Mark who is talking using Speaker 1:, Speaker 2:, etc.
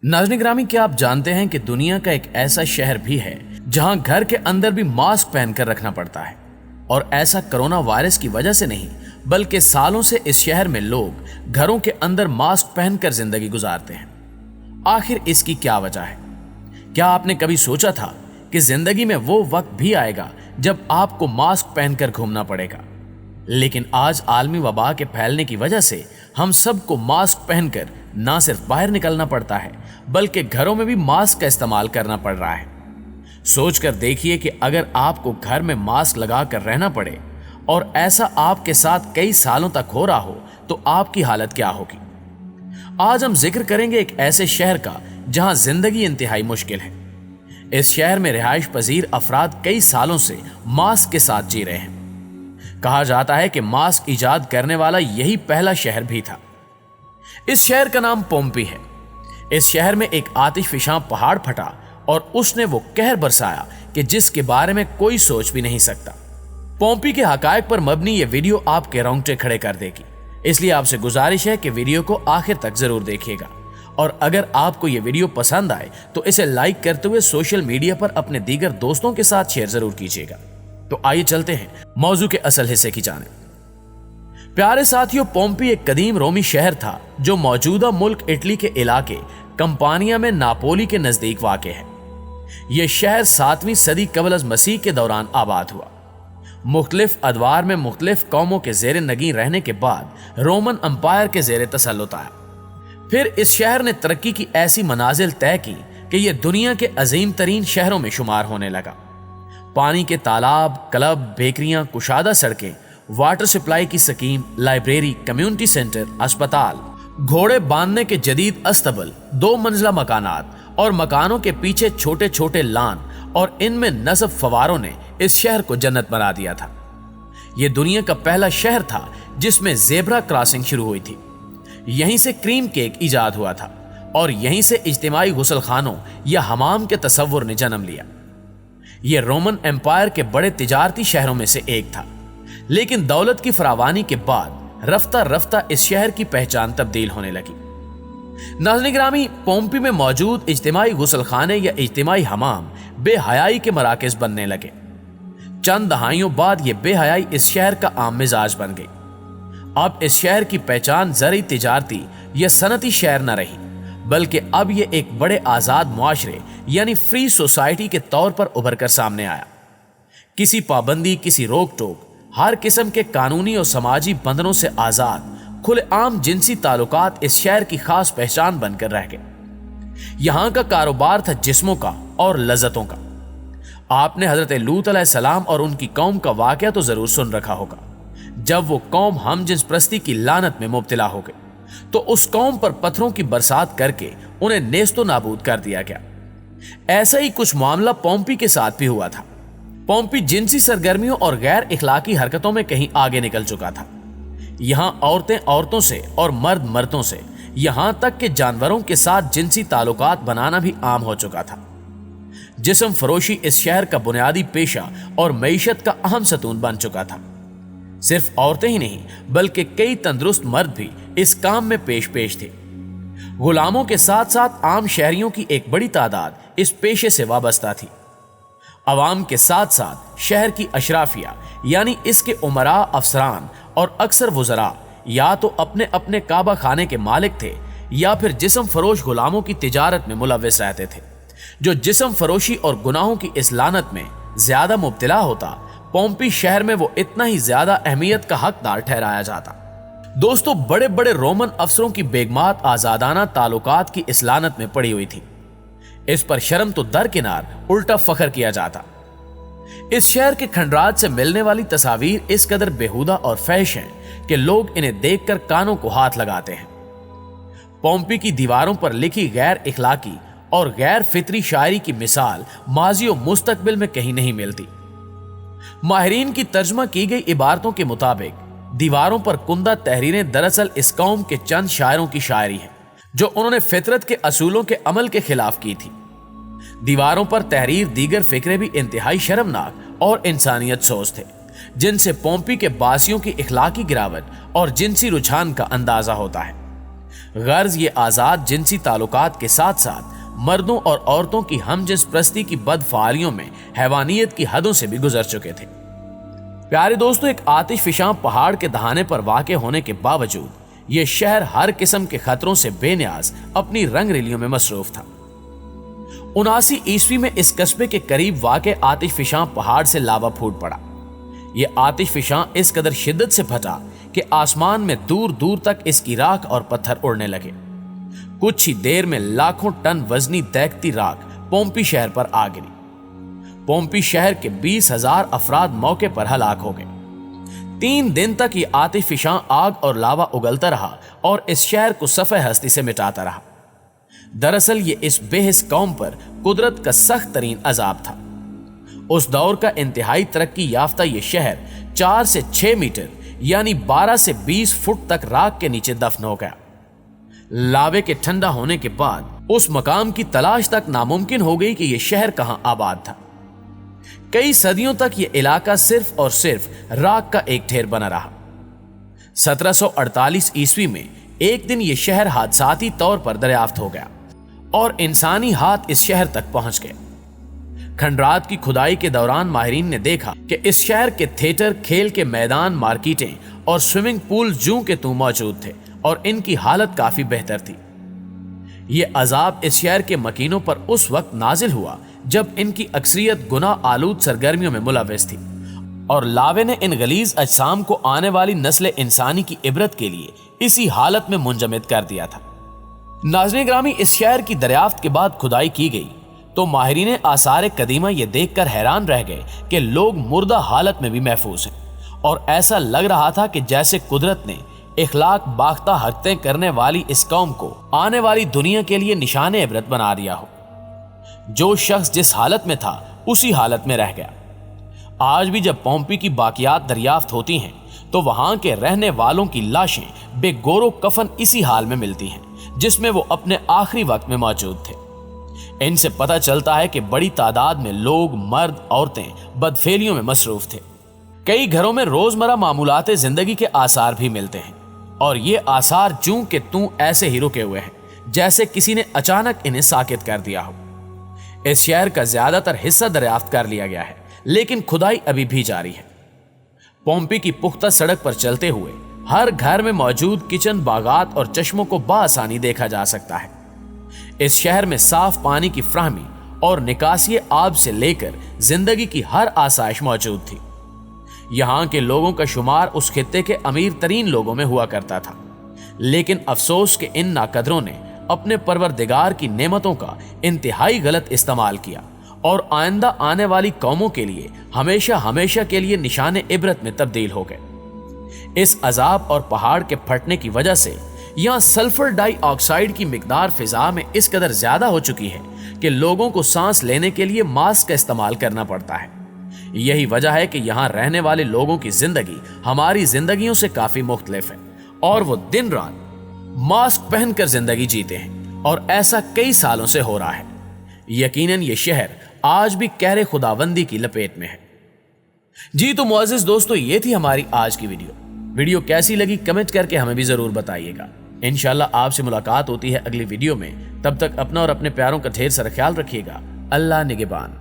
Speaker 1: नाज़रीन ग्रामी, क्या आप जानते हैं कि दुनिया का एक ऐसा शहर भी है जहां घर के अंदर भी मास्क पहनकर रखना पड़ता है। और ऐसा कोरोना वायरस की वजह से नहीं, बल्कि सालों से इस शहर में लोग घरों के अंदर मास्क पहनकर जिंदगी गुजारते हैं। आखिर इसकी क्या वजह है? क्या आपने कभी सोचा था कि जिंदगी में वो वक्त भी आएगा जब आपको मास्क पहनकर घूमना पड़ेगा? लेकिन आज आलमी वबा के फैलने की वजह से हम सबको मास्क पहनकर ना सिर्फ बाहर निकलना पड़ता है, बल्कि घरों में भी मास्क का इस्तेमाल करना पड़ रहा है। सोचकर देखिए कि अगर आपको घर में मास्क लगाकर रहना पड़े और ऐसा आपके साथ कई सालों तक हो रहा हो तो आपकी हालत क्या होगी। आज हम जिक्र करेंगे एक ऐसे शहर का जहां जिंदगी इंतहाई मुश्किल है। इस शहर में रिहाइश पजीर अफराद कई सालों से मास्क के साथ जी रहे हैं। कहा जाता है कि मास्क ईजाद करने वाला यही पहला शहर भी था। इस शहर का नाम पोम्पी है। इस शहर में एक आतिशफिशां पहाड़ फटा और उसने वो कहर बरसाया कि जिसके बारे में कोई सोच भी नहीं सकता। पोम्पी के हकायक पर मबनी ये वीडियो आपके रोंगटे खड़े कर देगी, इसलिए आपसे गुजारिश है कि वीडियो को आखिर तक जरूर देखिएगा। और अगर आपको ये वीडियो पसंद आए तो इसे लाइक करते हुए सोशल मीडिया पर अपने दीगर दोस्तों के साथ शेयर जरूर कीजिएगा। तो आइए चलते हैं मौजू के असल हिस्से की जानिब। प्यारे साथियों, पोम्पी एक कदीम रोमी शहर था जो मौजूदा मुल्क इटली के इलाके कंपानिया में नापोली के नजदीक वाक़ है। यह शहर 7वीं सदी कबल अज़ मसीह के दौरान आबाद हुआ। मुख्तलिफ अदवार में मुख्तलिफ कौमों के जेर नगीं रहने के बाद रोमन अंपायर के जेर तसल्लुत आया। फिर इस शहर ने तरक्की की ऐसी मनाजिल तय की कि यह दुनिया के अजीम तरीन शहरों में शुमार होने लगा। पानी के तालाब, क्लब, बेकरियां, कुशादा सड़कें, वाटर सप्लाई की स्कीम, लाइब्रेरी, कम्युनिटी सेंटर, अस्पताल, घोड़े बांधने के जदीद अस्तबल, 2 मंजिला मकानात और मकानों के पीछे छोटे छोटे लान और इनमें नस्ब फवारों ने इस शहर को जन्नत बना दिया था। यह दुनिया का पहला शहर था जिसमें जेब्रा क्रॉसिंग शुरू हुई थी। यहीं से क्रीम केक इजाद हुआ था और यहीं से इज्तिमाई गुसल खानों या हमाम के तसव्वुर ने जन्म लिया। यह रोमन एम्पायर के बड़े तिजारती शहरों में से एक था, लेकिन दौलत की फरावानी के बाद रफ्ता रफ्ता इस शहर की पहचान तब्दील होने लगी। नाज़रीन ग्रामी, पोम्पी में मौजूद इज्तिमाई गुसल खाने या इज्तिमाई हमाम बेहयाई के मराकज बनने लगे। चंद दहाइयों बाद यह बेहयाई इस शहर का आम मिजाज बन गई। अब इस शहर की पहचान ज़री तिजारती या सनती शहर न रही, बल्कि अब यह एक बड़े आज़ाद मुआशरे यानी फ्री सोसाइटी के तौर पर उभर कर सामने आया। किसी पाबंदी, किसी रोक टोक, हर किस्म के कानूनी और समाजी बंधनों से आज़ाद खुलेआम जिनसी ताल्लुकात इस शहर की खास पहचान बनकर रह गए। यहाँ का कारोबार था जिस्मों का और लज्जतों का। आपने हजरत लूत अलैहिस्सलाम और उनकी कौम का वाक़या तो जरूर सुन रखा होगा। जब वो कौम हम जिन्स प्रस्ती की लानत में मुब्तला हो गई तो उस कौम पर पत्थरों की बरसात करके उन्हें नेस्तो नाबूद कर दिया गया। ऐसा ही कुछ मामला पोम्पी के साथ भी हुआ था। पोम्पी जिनसी सरगर्मियों और गैर इखलाकी हरकतों में कहीं आगे निकल चुका था। यहाँ औरतें औरतों से और मर्द मर्दों से, यहाँ तक कि जानवरों के साथ जिनसी ताल्लुकात बनाना भी आम हो चुका था। जिस्म फरोशी इस शहर का बुनियादी पेशा और मईशत का अहम सतून बन चुका था। सिर्फ औरतें ही नहीं, बल्कि कई तंदुरुस्त मर्द भी इस काम में पेश थे। गुलामों के साथ साथ आम शहरियों की एक बड़ी तादाद इस पेशे से वाबस्ता थी। अवाम के साथ साथ शहर की अशराफिया यानी इसके उमरा, अफसरान और अक्सर वुज़रा या तो अपने अपने काबा खाने के मालिक थे या फिर जिस्म फरोश गुलामों की तिजारत में मुलव्विस रहते थे। जो जिस्म फरोशी और गुनाहों की इस लानत में ज्यादा मुब्तला होता, पोम्पी शहर में वो इतना ही ज्यादा अहमियत का हकदार ठहराया जाता। दोस्तों, बड़े बड़े रोमन अफसरों की बेगमात आजादाना ताल्लुकात की इस लानत में पड़ी हुई थी। इस पर शर्म तो दरकिनार, उल्टा फख्र किया जाता। इस शहर के खंडराज से मिलने वाली तस्वीर इस कदर बेहुदा और फहश हैं कि लोग इन्हें देखकर कानों को हाथ लगाते हैं। पोम्पी की दीवारों पर लिखी गैर इखलाकी और गैर फितरी शायरी की मिसाल माजी और मुस्तकबिल में कहीं नहीं मिलती। माहिरीन की तर्जमा की गई इबारतों के मुताबिक दीवारों पर कुंदा तहरीरें दरअसल इस कौम के चंद शायरों की शायरी है जो उन्होंने फितरत के असूलों के अमल के खिलाफ की थी। दीवारों पर तहरीर दीगर फिक्रे भी इंतहाई शर्मनाक और इंसानियत सोच थे, जिनसे पोम्पी के बासियों की इखलाकी गिरावट और जिनसी रुझान का अंदाजा होता है। गर्ज ये आजाद जिनसी ताल्लुकात के साथ साथ मर्दों और औरतों की हमजिन्स प्रस्ती की बदफालियों में हैवानियत की हदों से भी गुजर चुके थे। प्यारे दोस्तों, एक आतिशफिशां पहाड़ के दहाने पर वाक़े होने के बावजूद यह शहर हर किस्म के खतरों से बेनियाज अपनी रंगरेलियों में मसरूफ था। 79 ईस्वी में इस कस्बे के करीब वाक़े आतिशफिशां पहाड़ से लावा फूट पड़ा। यह आतिशफिशां इस कदर शिद्दत से फटा कि आसमान में दूर दूर तक इसकी राख और पत्थर उड़ने लगे। कुछ ही देर में लाखों टन वजनी दहकती राख पोम्पी शहर पर आ गिरी। पोम्पी शहर के 20,000 अफराद मौके पर हलाक हो गए। 3 दिन तक ये आतिशफिशां आग और लावा उगलता रहा और इस शहर को सफ़े हस्ती से मिटाता रहा। दरअसल ये इस बेहिस कौम पर कुदरत का सख्त तरीन अजाब था। उस दौर का इंतहाई तरक्की याफ्ता ये शहर 4 से 6 मीटर यानी 12 से 20 फुट तक राख के नीचे दफन हो गया। लावे के ठंडा होने के बाद उस मकाम की तलाश तक नामुमकिन हो गई कि यह शहर कहां आबाद था। कई सदियों तक यह इलाका सिर्फ और सिर्फ राख का एक ढेर बना रहा। 1748 ईस्वी में एक दिन यह शहर हादसाती तौर पर दरियाफ्त हो गया और इंसानी हाथ इस शहर तक पहुंच गए। खंडरात की खुदाई के दौरान माहिरीन ने देखा कि इस शहर के थिएटर, खेल के मैदान, मार्केटें और स्विमिंग पूल जूं के तू मौजूद थे और इनकी हालत काफी बेहतर थी। ये अजाब इस शहर के मकीनों पर उस वक्त नाजिल हुआ जब इनकी अक्सरियत गुनाह आलूद सरगर्मियों में मुलविस थी और लावे ने इन गलीज अजसाम को आने वाली नस्ल इंसानी की इबरत के लिए इसी हालत में मुंजमद कर दिया था। नाज़रीन ग्रामी, इस शहर की दरियाफ्त के बाद खुदाई की गई तो माहिरीन आसार कदीमा ये देखकर हैरान रह गए कि लोग मुर्दा हालत में भी महफूज हैं और ऐसा लग रहा था कि जैसे कुदरत ने इखलाक बाख्ता हरकतें करने वाली इस कौम को आने वाली दुनिया के लिए निशान इबरत बना दिया हो। जो शख्स जिस हालत में था उसी हालत में रह गया। आज भी जब पोम्पी की बाकियात दरियाफ्त होती हैं तो वहां के रहने वालों की लाशें बेगोरो कफन इसी हाल में मिलती हैं जिसमें वो अपने आखिरी वक्त में मौजूद थे। इनसे पता चलता है कि बड़ी तादाद में लोग, मर्द, औरतें बदफेलियों में मसरूफ थे। कई घरों में रोजमर्रा मामूलात जिंदगी के आसार भी मिलते हैं और ये आसार जूं के तूं ऐसे ही रुके हुए हैं जैसे किसी ने अचानक इन्हें साकित कर दिया हो। इस शहर का ज्यादातर हिस्सा दरियाफ्त कर लिया गया है लेकिन खुदाई अभी भी जारी है। पोम्पी की पुख्ता सड़क पर चलते हुए हर घर में मौजूद किचन, बागात और चश्मों को बासानी देखा जा सकता है। इस शहर में साफ पानी की फ्राहमी और निकासी आब से लेकर जिंदगी की हर आसाइश मौजूद थी। यहाँ के लोगों का शुमार उस खित्ते के अमीर तरीन लोगों में हुआ करता था, लेकिन अफसोस के इन नाकदरों ने अपने परवरदिगार की नेमतों का इंतहाई गलत इस्तेमाल किया और आइंदा आने वाली कौमों के लिए हमेशा हमेशा के लिए निशाने इबरत में तब्दील हो गए। इस अजाब और पहाड़ के फटने की वजह से यहाँ सल्फर डाइऑक्साइड की मिकदार फिजा में इस कदर ज्यादा हो चुकी है कि लोगों को सांस लेने के लिए मास्क का इस्तेमाल करना पड़ता है। यही वजह है कि यहाँ रहने वाले लोगों की जिंदगी हमारी जिंदगियों से काफी मुख्तलिफ है और वो दिन रात मास्क पहनकर जिंदगी जीते हैं और ऐसा कई सालों से हो रहा है। यकीनन ये शहर आज भी कहरे खुदाबंदी की लपेट में है। जी तो मुअज़्ज़िज़ दोस्तों, ये थी हमारी आज की वीडियो कैसी लगी कमेंट करके हमें भी जरूर बताइएगा। इंशाल्लाह आपसे मुलाकात होती है अगली वीडियो में। तब तक अपना और अपने प्यारों का ढेर सारा ख्याल रखिएगा। अल्लाह निगहबान।